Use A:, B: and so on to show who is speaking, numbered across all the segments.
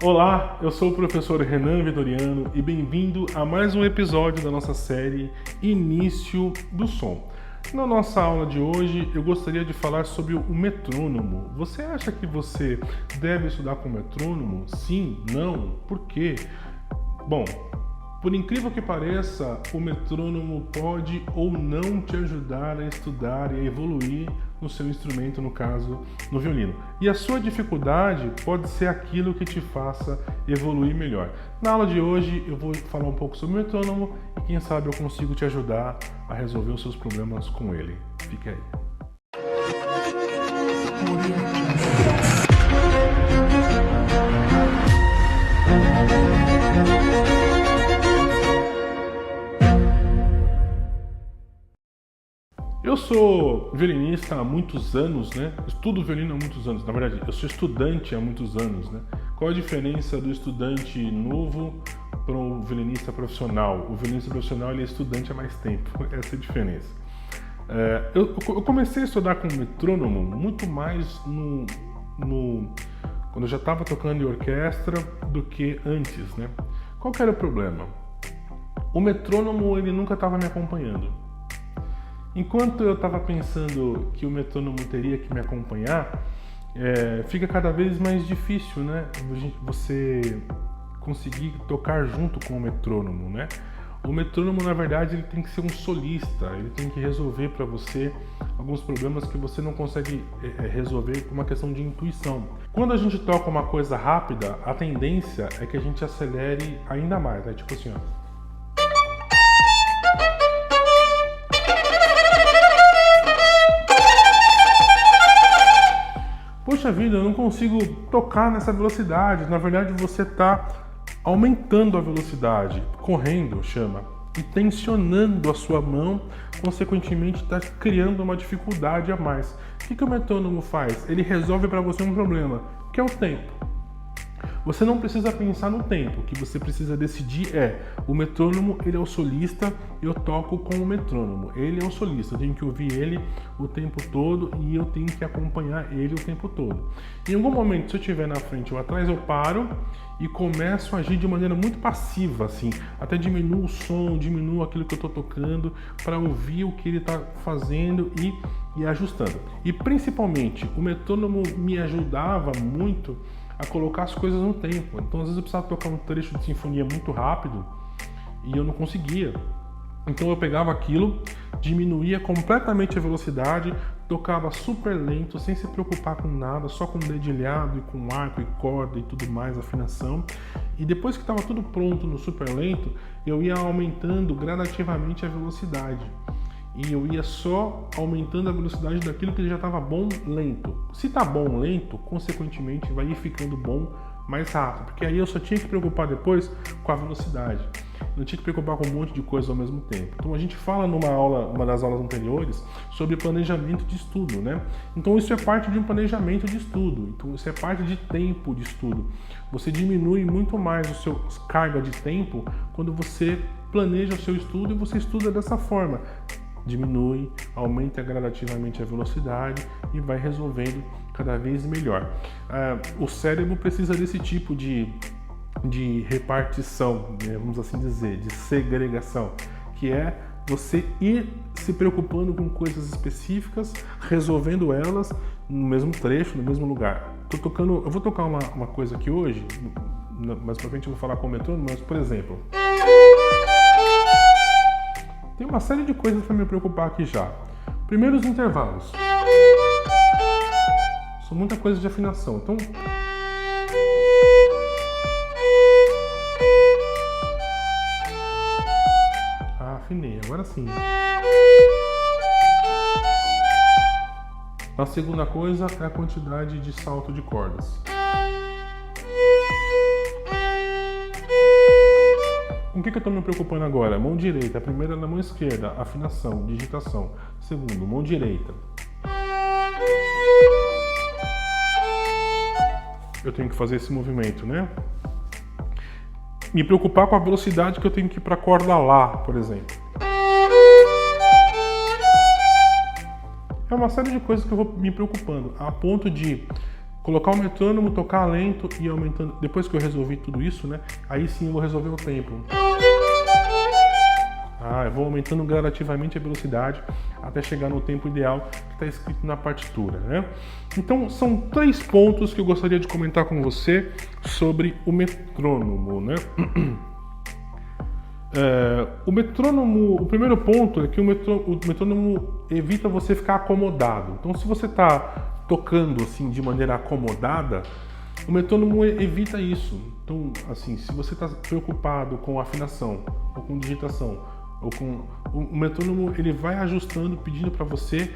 A: Olá, eu sou o professor Renan Vitoriano e bem-vindo a mais um episódio da nossa série Início do Som. Na nossa aula de hoje, eu gostaria de falar sobre o metrônomo. Você acha que você deve estudar com metrônomo? Sim? Não? Por quê? Bom, por incrível que pareça, o metrônomo pode ou não te ajudar a estudar e a evoluir no seu instrumento, no caso, no violino. E a sua dificuldade pode ser aquilo que te faça evoluir melhor. Na aula de hoje eu vou falar um pouco sobre o metrônomo e quem sabe eu consigo te ajudar a resolver os seus problemas com ele. Fique aí. Eu sou violinista há muitos anos, né? Estudo violino há muitos anos. Na verdade, eu sou estudante há muitos anos, né? Qual a diferença do estudante novo para o violinista profissional? O violinista profissional ele é estudante há mais tempo. Essa é a diferença. Eu comecei a estudar com metrônomo muito mais quando eu já estava tocando em orquestra do que antes, né? Qual que era o problema? O metrônomo ele nunca estava me acompanhando. Enquanto eu estava pensando que o metrônomo teria que me acompanhar, fica cada vez mais difícil, né? Você conseguir tocar junto com o metrônomo, né? O metrônomo, na verdade, ele tem que ser um solista, ele tem que resolver para você alguns problemas que você não consegue resolver por uma questão de intuição. Quando a gente toca uma coisa rápida, a tendência é que a gente acelere ainda mais, né? Tipo assim, ó. Poxa vida, eu não consigo tocar nessa velocidade. Na verdade, você está aumentando a velocidade, correndo, chama, e tensionando a sua mão, consequentemente está criando uma dificuldade a mais. O que o metrônomo faz? Ele resolve para você um problema, que é o tempo. Você não precisa pensar no tempo, o que você precisa decidir o metrônomo, ele é o solista, eu toco com o metrônomo. Ele é o solista, eu tenho que ouvir ele o tempo todo e eu tenho que acompanhar ele o tempo todo. Em algum momento, se eu estiver na frente ou atrás, eu paro e começo a agir de maneira muito passiva, assim, até diminuo o som, diminuo aquilo que eu estou tocando para ouvir o que ele está fazendo e ajustando. E principalmente, o metrônomo me ajudava muito a colocar as coisas no tempo. Então, às vezes eu precisava tocar um trecho de sinfonia muito rápido e eu não conseguia. Então eu pegava aquilo, diminuía completamente a velocidade, tocava super lento, sem se preocupar com nada, só com dedilhado e com arco e corda e tudo mais, afinação. E depois que estava tudo pronto no super lento, eu ia aumentando gradativamente a velocidade. E eu ia só aumentando a velocidade daquilo que já estava bom lento. Se está bom lento, consequentemente vai ir ficando bom mais rápido, porque aí eu só tinha que preocupar depois com a velocidade. Não tinha que preocupar com um monte de coisa ao mesmo tempo. Então a gente fala uma das aulas anteriores sobre planejamento de estudo, né? Então isso é parte de um planejamento de estudo. Então isso é parte de tempo de estudo. Você diminui muito mais o seu carga de tempo quando você planeja o seu estudo e você estuda dessa forma. Diminui, aumenta gradativamente a velocidade e vai resolvendo cada vez melhor. O cérebro precisa desse tipo de repartição, né, vamos assim dizer, de segregação, que é você ir se preocupando com coisas específicas, resolvendo elas no mesmo trecho, no mesmo lugar. Eu vou tocar uma coisa aqui hoje, mais pra frente eu vou falar com o metrônomo, mas por exemplo, tem uma série de coisas para me preocupar aqui já. Primeiro, os intervalos. São muita coisa de afinação. Então, afinei. Agora sim. A segunda coisa é a quantidade de salto de cordas. Com o que eu estou me preocupando agora? Mão direita, a primeira na mão esquerda, afinação, digitação. Segundo, mão direita. Eu tenho que fazer esse movimento, né? Me preocupar com a velocidade que eu tenho que ir para a corda Lá, por exemplo. É uma série de coisas que eu vou me preocupando, a ponto de colocar o metrônomo, tocar lento e aumentando. Depois que eu resolvi tudo isso, né? Aí sim eu vou resolver o tempo. Eu vou aumentando gradativamente a velocidade até chegar no tempo ideal que está escrito na partitura, né? Então são 3 pontos que eu gostaria de comentar com você sobre o metrônomo, né? O metrônomo, o primeiro ponto é que o metrônomo evita você ficar acomodado. Então, se você está tocando assim de maneira acomodada, o metrônomo evita isso. Então, assim, se você está preocupado com afinação ou com digitação, ou com o metrônomo, ele vai ajustando, pedindo para você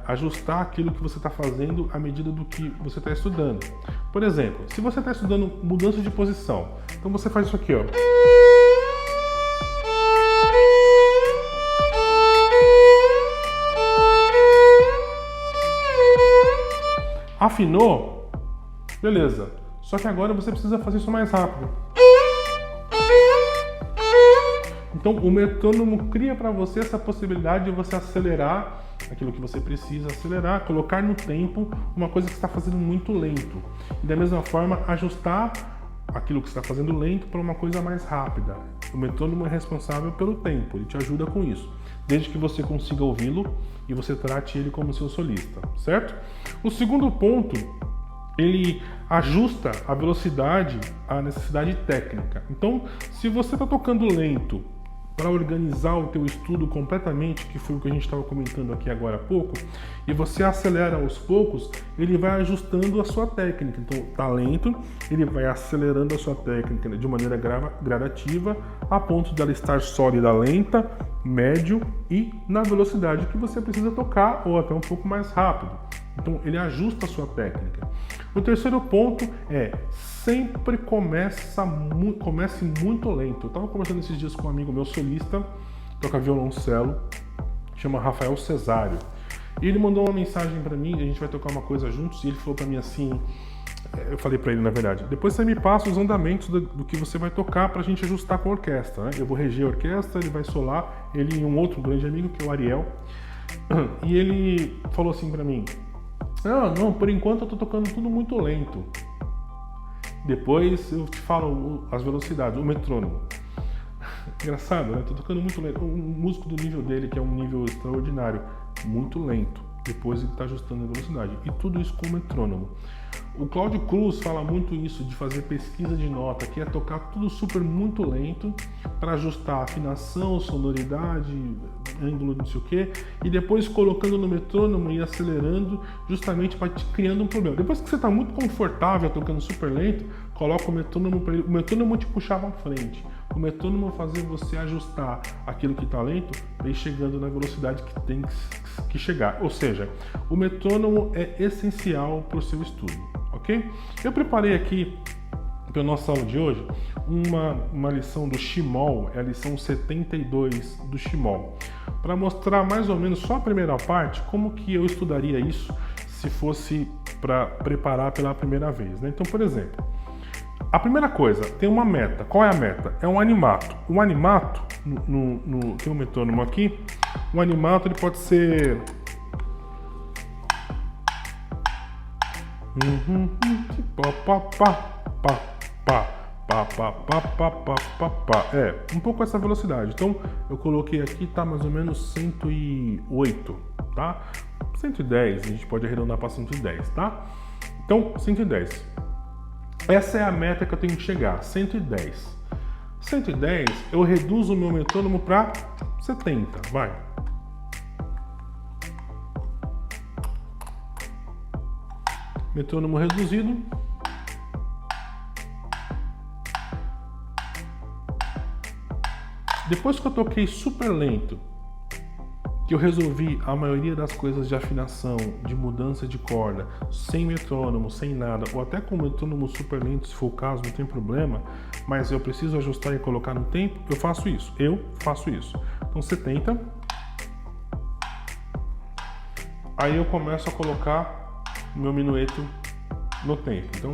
A: ajustar aquilo que você está fazendo à medida do que você está estudando. Por exemplo, se você está estudando mudança de posição, então você faz isso aqui, ó. Afinou? Beleza. Só que agora você precisa fazer isso mais rápido. Então o metrônomo cria para você essa possibilidade de você acelerar aquilo que você precisa acelerar, colocar no tempo uma coisa que você está fazendo muito lento. E da mesma forma ajustar aquilo que você está fazendo lento para uma coisa mais rápida. O metrônomo é responsável pelo tempo, ele te ajuda com isso, desde que você consiga ouvi-lo e você trate ele como seu solista, certo? O segundo ponto, ele ajusta a velocidade à necessidade técnica. Então, se você está tocando lento para organizar o teu estudo completamente, que foi o que a gente estava comentando aqui agora há pouco, e você acelera aos poucos, ele vai ajustando a sua técnica. Então, tá lento, ele vai acelerando a sua técnica de maneira gradativa, a ponto dela estar sólida, lenta, médio e na velocidade que você precisa tocar, ou até um pouco mais rápido. Então, ele ajusta a sua técnica. O terceiro ponto é sempre comece muito lento. Eu estava conversando esses dias com um amigo meu solista, toca violoncelo, chama Rafael Cesário. E ele mandou uma mensagem para mim, a gente vai tocar uma coisa juntos, e ele falou para mim assim, eu falei para ele na verdade, depois você me passa os andamentos do que você vai tocar para a gente ajustar com a orquestra, né? Eu vou reger a orquestra, ele vai solar, ele e um outro grande amigo que é o Ariel. E ele falou assim para mim, não, por enquanto eu tô tocando tudo muito lento. Depois eu te falo as velocidades, o metrônomo. Engraçado, né? Tô tocando muito lento. Um músico do nível dele, que é um nível extraordinário, muito lento. Depois ele está ajustando a velocidade. E tudo isso com o metrônomo. O Cláudio Cruz fala muito isso, de fazer pesquisa de nota, que é tocar tudo super muito lento para ajustar afinação, sonoridade, ângulo, não sei o que, e depois colocando no metrônomo e acelerando, justamente para te criando um problema. Depois que você está muito confortável tocando super lento, coloca o metrônomo para ele. O metrônomo te puxar para frente. O metrônomo fazer você ajustar aquilo que está lento para ir chegando na velocidade que tem que chegar. Ou seja, o metrônomo é essencial para o seu estudo, ok? Eu preparei aqui para a nossa aula de hoje uma lição do Shimol, é a lição 72 do Shimol, para mostrar mais ou menos só a primeira parte, como que eu estudaria isso se fosse para preparar pela primeira vez, né? Então, por exemplo, a primeira coisa, tem uma meta. Qual é a meta? É um animato. O animato, tem um metrônomo aqui, o animato ele pode ser... um pouco essa velocidade. Então eu coloquei aqui, tá mais ou menos 108, tá? 110, a gente pode arredondar para 110, tá? Então 110. Essa é a meta que eu tenho que chegar, 110. 110, eu reduzo o meu metrônomo para 70, vai. Metrônomo reduzido. Depois que eu toquei super lento, que eu resolvi a maioria das coisas de afinação, de mudança de corda, sem metrônomo, sem nada, ou até com metrônomo super lento, se for o caso, não tem problema, mas eu preciso ajustar e colocar no tempo, eu faço isso. Então 70. Aí eu começo a colocar o meu minueto no tempo. Então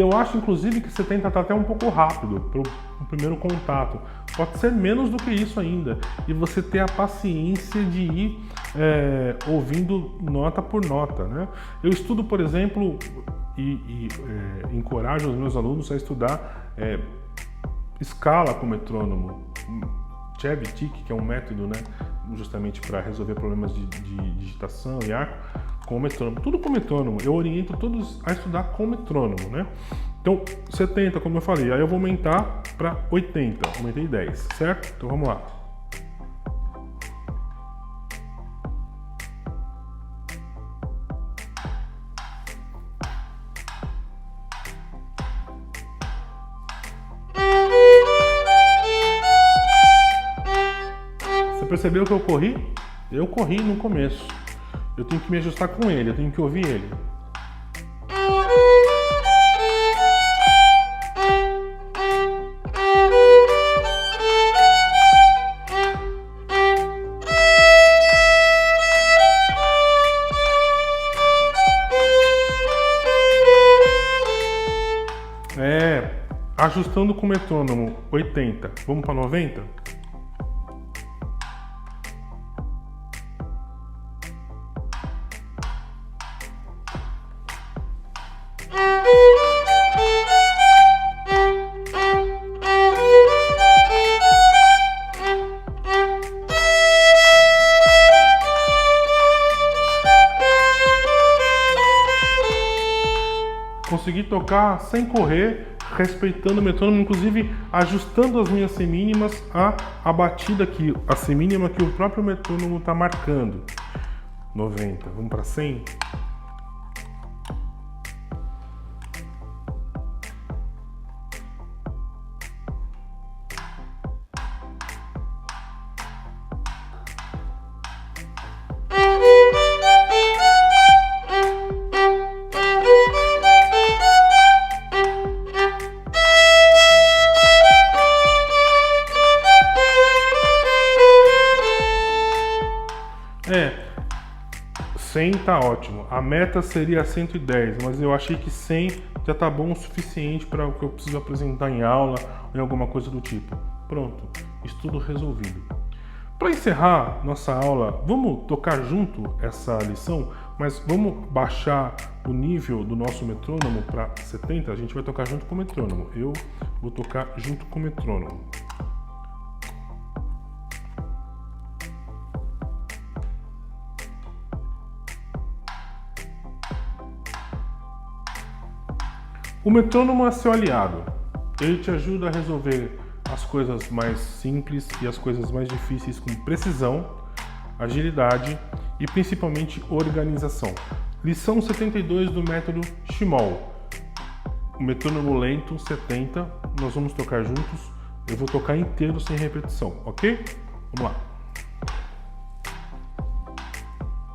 A: Eu acho, inclusive, que 70 está até um pouco rápido para o primeiro contato. Pode ser menos do que isso ainda. E você ter a paciência de ir ouvindo nota por nota, né? Eu estudo, por exemplo, e encorajo os meus alunos a estudar escala com metrônomo. Chebyshev, que é um método, né, justamente para resolver problemas de digitação e arco, com metrônomo. Tudo com metrônomo. Eu oriento todos a estudar com metrônomo, né? Então, 70, como eu falei, aí eu vou aumentar para 80. Aumentei 10, certo? Então vamos lá. Você percebeu que eu corri? Eu corri no começo. Eu tenho que me ajustar com ele, eu tenho que ouvir ele. Ajustando com o metrônomo 80. Vamos para 90? Consegui tocar sem correr, respeitando o metrônomo, inclusive ajustando as minhas semínimas à batida que a semínima que o próprio metrônomo está marcando. 90. Vamos para 100? É, 100 tá ótimo. A meta seria 110, mas eu achei que 100 já tá bom o suficiente para o que eu preciso apresentar em aula ou em alguma coisa do tipo. Pronto, estudo resolvido. Para encerrar nossa aula, vamos tocar junto essa lição, mas vamos baixar o nível do nosso metrônomo para 70. A gente vai tocar junto com o metrônomo. Eu vou tocar junto com o metrônomo. O metrônomo é seu aliado. Ele te ajuda a resolver as coisas mais simples e as coisas mais difíceis com precisão, agilidade e principalmente organização. Lição 72 do método Schmoll. O metrônomo lento 70. Nós vamos tocar juntos. Eu vou tocar inteiro sem repetição, ok? Vamos lá.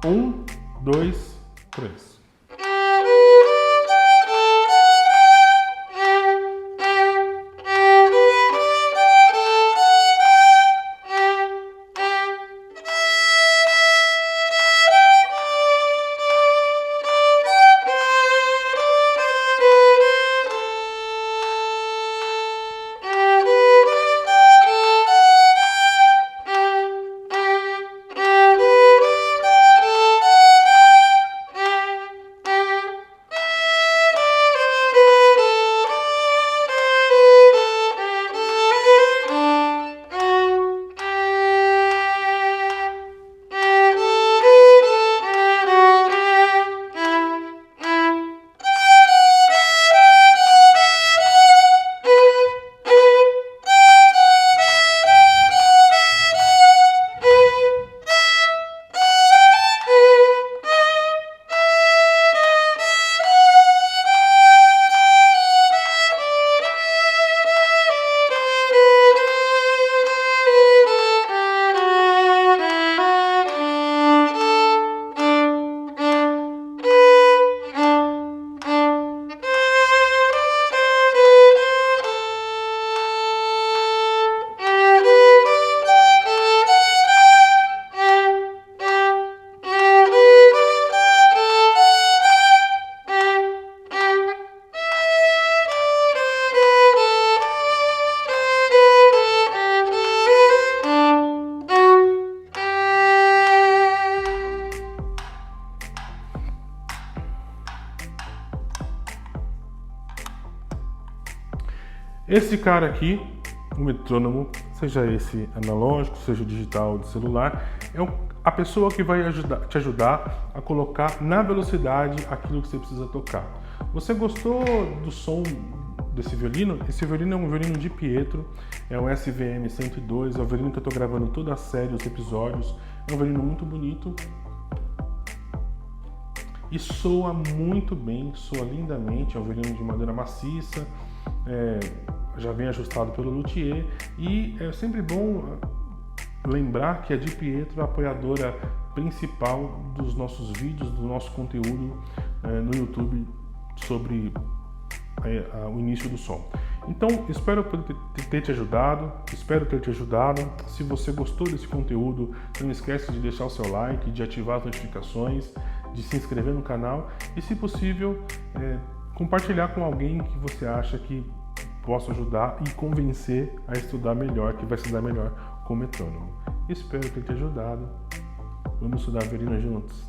A: 1, 2, 3. Esse cara aqui, o metrônomo, seja esse analógico, seja digital de celular, é a pessoa que vai te ajudar a colocar na velocidade aquilo que você precisa tocar. Você gostou do som desse violino? Esse violino é um violino de Pietro, é um SVM 102, é o violino que eu estou gravando toda a série, os episódios. É um violino muito bonito e soa muito bem, soa lindamente. É um violino de madeira maciça, já vem ajustado pelo luthier, e é sempre bom lembrar que a Di Pietro é a apoiadora principal dos nossos vídeos, do nosso conteúdo no YouTube sobre o início do som. Então, espero ter te ajudado, Se você gostou desse conteúdo, não esquece de deixar o seu like, de ativar as notificações, de se inscrever no canal e, se possível, compartilhar com alguém que você acha que possa ajudar e convencer a estudar melhor, que vai estudar melhor com o metrônomo. Espero ter te ajudado. Vamos estudar violino juntos.